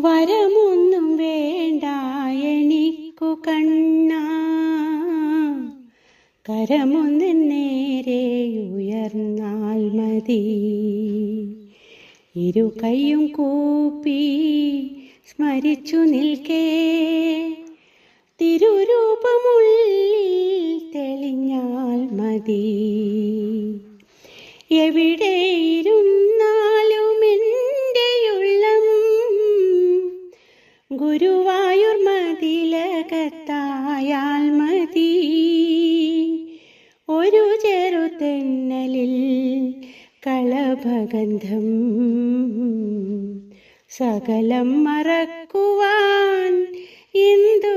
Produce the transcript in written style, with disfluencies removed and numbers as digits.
വരമൊന്നും വേണ്ട എനിക്കു കണ്ണാ, കരമൊന്ന് നേരെ ഉയർന്നാൽ മതി. ഇരു കൈയും കൂപ്പി സ്മരിച്ചു നിൽക്കേ, തിരുരൂപമുള്ളിൽ തെളിഞ്ഞാൽ മതി. എവിടെയിരുന്നാലും എൻ്റെയുള്ളം ഗുരുവായൂർ മതിലകത്തായാൽ മതി. ഒരു ചെറുതെന്നലിൽ കളഭഗന്ധം സകലം മറക്കുവാൻ എന്തു